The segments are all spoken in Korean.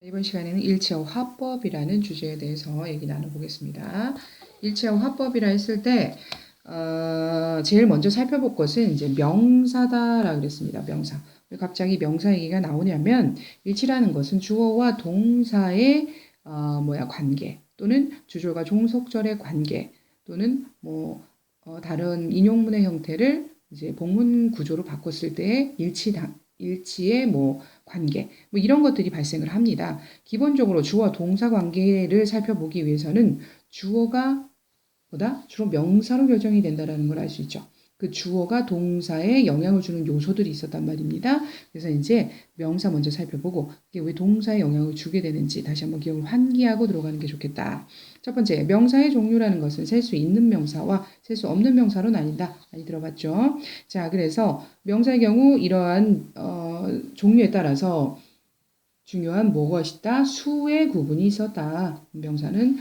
이번 시간에는 일체어 화법이라는 주제에 대해서 얘기 나눠보겠습니다. 일체어 화법이라 했을 때 제일 먼저 살펴볼 것은 이제 명사다라고 그랬습니다. 명사. 왜 갑자기 명사 얘기가 나오냐면 일치라는 것은 주어와 동사의 관계 또는 주절과 종속절의 관계 또는 다른 인용문의 형태를 이제 복문 구조로 바꿨을 때의 일치의 관계 이런 것들이 발생을 합니다. 기본적으로 주어 동사 관계를 살펴보기 위해서는 주어가 주로 명사로 결정이 된다는 걸 알 수 있죠. 그 주어가 동사에 영향을 주는 요소들이 있었단 말입니다. 그래서 이제 명사 먼저 살펴보고 이게 왜 동사에 영향을 주게 되는지 다시 한번 기억을 환기하고 들어가는 게 좋겠다. 첫 번째, 명사의 종류라는 것은 셀 수 있는 명사와 셀 수 없는 명사로 나뉜다. 많이 들어봤죠? 자, 그래서 명사의 경우 이러한 종류에 따라서 중요한 무엇이다? 수의 구분이 있었다. 명사는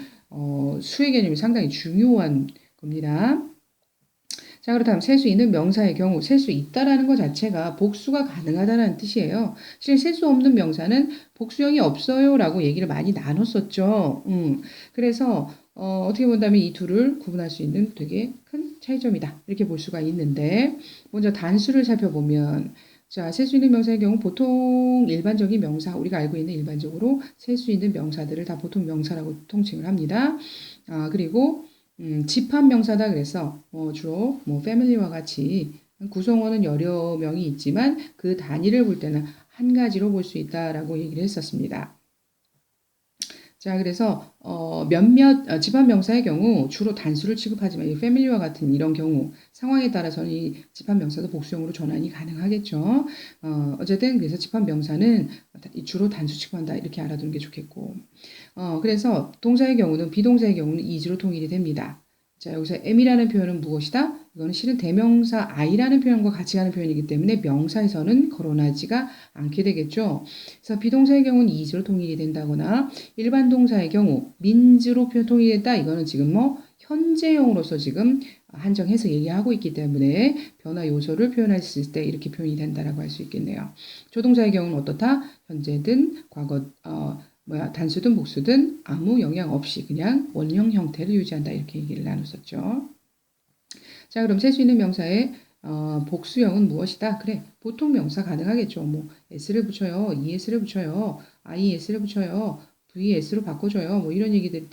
수의 개념이 상당히 중요한 겁니다. 자, 그렇다면 셀 수 있는 명사의 경우 셀 수 있다라는 것 자체가 복수가 가능하다는 뜻이에요. 실은 셀 수 없는 명사는 복수형이 없어요라고 얘기를 많이 나눴었죠. 그래서 어떻게 본다면 이 둘을 구분할 수 있는 되게 큰 차이점이다. 이렇게 볼 수가 있는데 먼저 단수를 살펴보면 자, 셀 수 있는 명사의 경우 보통 일반적인 명사, 우리가 알고 있는 일반적으로 셀 수 있는 명사들을 다 보통 명사라고 통칭을 합니다. 그리고 집합명사다 그래서 주로 family와 같이 구성원은 여러 명이 있지만 그 단위를 볼 때는 한 가지로 볼 수 있다라고 얘기를 했었습니다. 자, 그래서 몇몇 집합명사의 경우 주로 단수를 취급하지만 이 family와 같은 이런 경우 상황에 따라서는 이 집합명사도 복수형으로 전환이 가능하겠죠. 어쨌든 그래서 집합명사는 주로 단수 취급한다 이렇게 알아두는 게 좋겠고 그래서 동사의 경우는 비동사의 경우는 is로 통일이 됩니다. 자, 여기서 am이라는 표현은 무엇이다? 이거는 실은 대명사 I라는 표현과 같이 가는 표현이기 때문에 명사에서는 거론하지가 않게 되겠죠. 그래서 비동사의 경우는 is로 통일이 된다거나 일반 동사의 경우 means로 통일이 됐다. 이거는 지금 현재형으로서 지금 한정해서 얘기하고 있기 때문에 변화 요소를 표현했을 때 이렇게 표현이 된다라고 할 수 있겠네요. 조동사의 경우는 어떻다? 현재든 과거 단수든 복수든 아무 영향 없이 그냥 원형 형태를 유지한다 이렇게 얘기를 나눴었죠. 자, 그럼 셀 수 있는 명사의 복수형은 무엇이다? 그래, 보통 명사 가능하겠죠. s를 붙여요, es를 붙여요, ies를 붙여요, vs로 바꿔줘요. 이런 얘기들이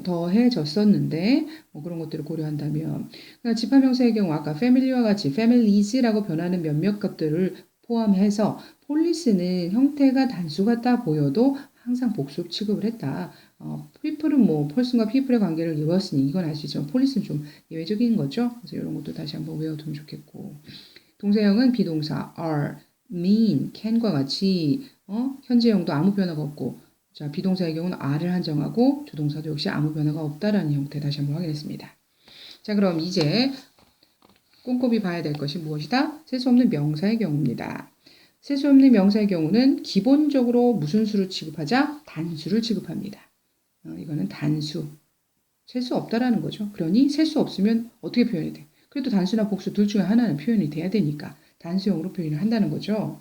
더해졌었는데 그런 것들을 고려한다면 그러니까 집합명사의 경우 아까 family와 같이 families라고 변하는 몇몇 것들을 포함해서 폴리스는 형태가 단수 같다 보여도 항상 복수 취급을 했다. people은 person과 people의 관계를 이루었으니 이건 알 수 있지만 폴리스는 좀 예외적인 거죠. 그래서 이런 것도 다시 한번 외워두면 좋겠고 동사형은 비동사 are, mean, can과 같이 현재형도 아무 변화가 없고 자, 비동사의 경우는 are를 한정하고 조동사도 역시 아무 변화가 없다라는 형태 다시 한번 확인했습니다. 자, 그럼 이제 꼼꼼히 봐야 될 것이 무엇이다? 셀 수 없는 명사의 경우입니다. 셀 수 없는 명사의 경우는 기본적으로 무슨 수를 취급하자? 단수를 취급합니다. 이거는 단수. 셀 수 없다라는 거죠. 그러니 셀 수 없으면 어떻게 표현이 돼? 그래도 단수나 복수 둘 중에 하나는 표현이 돼야 되니까 단수형으로 표현을 한다는 거죠.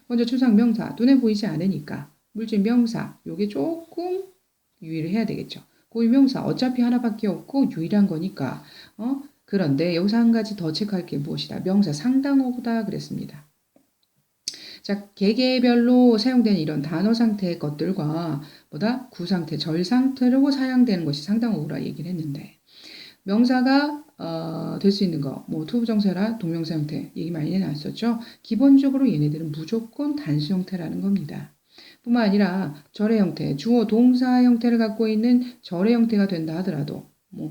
먼저 추상명사, 눈에 보이지 않으니까 물질 명사, 요게 조금 유의를 해야 되겠죠. 고유명사, 어차피 하나밖에 없고 유일한 거니까 그런데 여기서 한 가지 더 체크할 게 무엇이다? 명사 상당어구다 그랬습니다. 자, 개개별로 사용되는 이런 단어 상태의 것들과 구상태, 절상태로 사용되는 것이 상당어구라 얘기를 했는데 명사가 될 수 있는 거, 투부정사나 동명사 형태 얘기 많이 나왔었죠. 기본적으로 얘네들은 무조건 단수 형태라는 겁니다. 뿐만 아니라 절의 형태, 주어 동사 형태를 갖고 있는 절의 형태가 된다 하더라도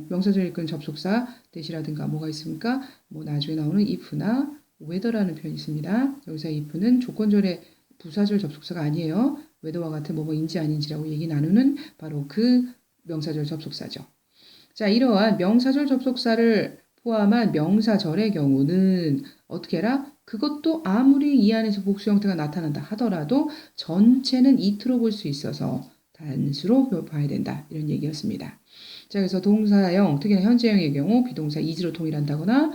명사절 이끄는 접속사 대시라든가 뭐가 있습니까? 나중에 나오는 if나 whether라는 표현이 있습니다. 여기서 if는 조건절의 부사절 접속사가 아니에요. whether와 같은 뭐뭐인지 아닌지라고 얘기 나누는 바로 그 명사절 접속사죠. 자, 이러한 명사절 접속사를 포함한 명사절의 경우는 어떻게 해라? 그것도 아무리 이 안에서 복수 형태가 나타난다 하더라도 전체는 it로 볼 수 있어서 단수로 봐야 된다. 이런 얘기였습니다. 자, 그래서 동사형, 특히나 현재형의 경우 비동사 is로 동일한다거나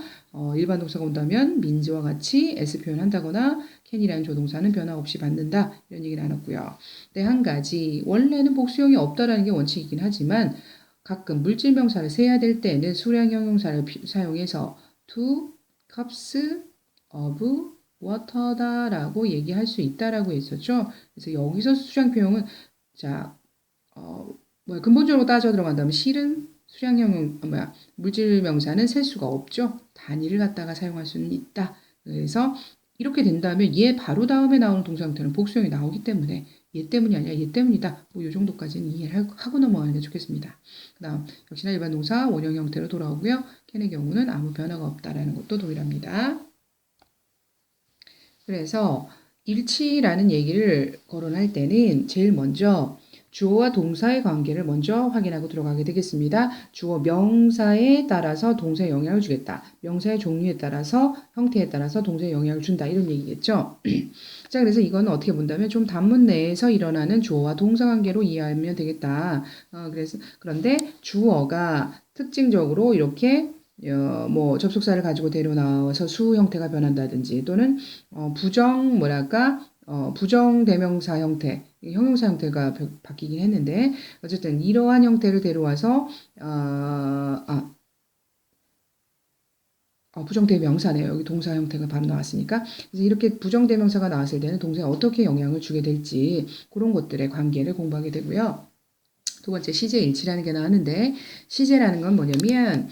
일반 동사가 온다면 민지와 같이 s 표현한다거나 can이라는 조동사는 변화 없이 받는다. 이런 얘기 나눴고요. 네, 한 가지 원래는 복수형이 없다라는 게 원칙이긴 하지만 가끔 물질명사를 세야 될 때는 수량 형용사를 사용해서 two cups of water다라고 얘기할 수 있다라고 했었죠. 그래서 여기서 수량 표현은 자, 근본적으로 따져 들어간다면 실은 수량형 물질 명사는 셀 수가 없죠. 단위를 갖다가 사용할 수는 있다. 그래서 이렇게 된다면 얘 바로 다음에 나오는 동사 형태는 복수형이 나오기 때문에 얘 때문이 아니라 얘 때문이다. 이 정도까지는 이해를 하고 넘어가는 게 좋겠습니다. 그 다음 역시나 일반 동사 원형 형태로 돌아오고요. 캔의 경우는 아무 변화가 없다라는 것도 동일합니다. 그래서 일치라는 얘기를 거론할 때는 제일 먼저 주어와 동사의 관계를 먼저 확인하고 들어가게 되겠습니다. 주어 명사에 따라서 동사에 영향을 주겠다. 명사의 종류에 따라서 형태에 따라서 동사에 영향을 준다. 이런 얘기겠죠. 자, 그래서 이건 어떻게 본다면 좀 단문 내에서 일어나는 주어와 동사 관계로 이해하면 되겠다. 그런데 주어가 특징적으로 이렇게 접속사를 가지고 데려나와서 수 형태가 변한다든지 또는 부정대명사 형태, 형용사 형태가 바뀌긴 했는데 어쨌든 이러한 형태를 데려와서 부정대명사네요. 여기 동사 형태가 바로 나왔으니까. 그래서 이렇게 부정대명사가 나왔을 때는 동사에 어떻게 영향을 주게 될지 그런 것들의 관계를 공부하게 되고요. 두 번째 시제 일치라는 게 나왔는데 시제라는 건 뭐냐면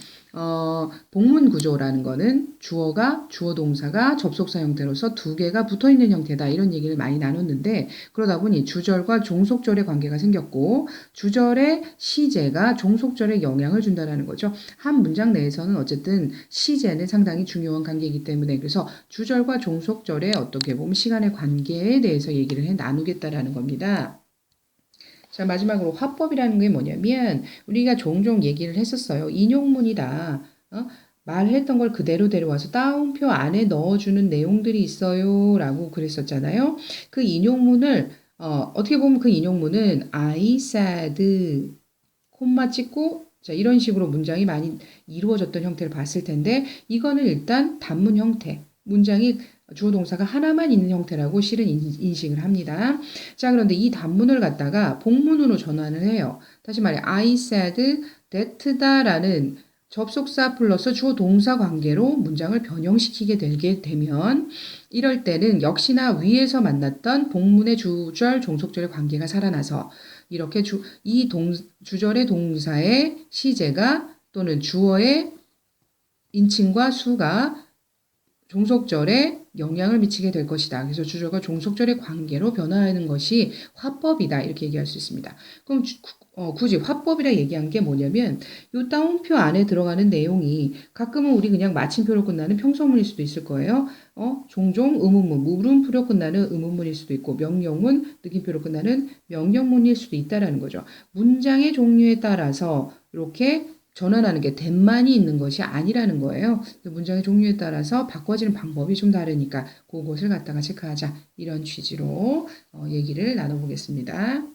복문 구조라는 거는 주어가 주어 동사가 접속사 형태로서 두 개가 붙어있는 형태다 이런 얘기를 많이 나눴는데 그러다 보니 주절과 종속절의 관계가 생겼고 주절의 시제가 종속절에 영향을 준다라는 거죠. 한 문장 내에서는 어쨌든 시제는 상당히 중요한 관계이기 때문에 그래서 주절과 종속절의 어떻게 보면 시간의 관계에 대해서 얘기를 나누겠다라는 겁니다. 자, 마지막으로 화법이라는 게 뭐냐면 우리가 종종 얘기를 했었어요. 인용문이다. 말했던 걸 그대로 데려와서 따옴표 안에 넣어주는 내용들이 있어요. 라고 그랬었잖아요. 그 인용문을 어떻게 보면 그 인용문은 I said 콤마 찍고 자, 이런 식으로 문장이 많이 이루어졌던 형태를 봤을 텐데 이거는 일단 단문 형태. 문장이 주어 동사가 하나만 있는 형태라고 실은 인식을 합니다. 자, 그런데 이 단문을 갖다가 복문으로 전환을 해요. 다시 말해 I said that다라는 접속사 플러스 주어 동사 관계로 문장을 변형시키게 되게 되면 이럴 때는 역시나 위에서 만났던 복문의 주절, 종속절의 관계가 살아나서 이렇게 주절의 동사의 시제가 또는 주어의 인칭과 수가 종속절에 영향을 미치게 될 것이다. 그래서 주절과 종속절의 관계로 변화하는 것이 화법이다. 이렇게 얘기할 수 있습니다. 그럼 굳이 화법이라 얘기한 게 뭐냐면 이 따옴표 안에 들어가는 내용이 가끔은 우리 그냥 마침표로 끝나는 평서문일 수도 있을 거예요. 종종 의문문, 물음표로 끝나는 의문문일 수도 있고 명령문, 느낌표로 끝나는 명령문일 수도 있다라는 거죠. 문장의 종류에 따라서 이렇게 전환하는 게 됨만이 있는 것이 아니라는 거예요. 문장의 종류에 따라서 바꿔지는 방법이 좀 다르니까 그것을 갖다가 체크하자. 이런 취지로 얘기를 나눠보겠습니다.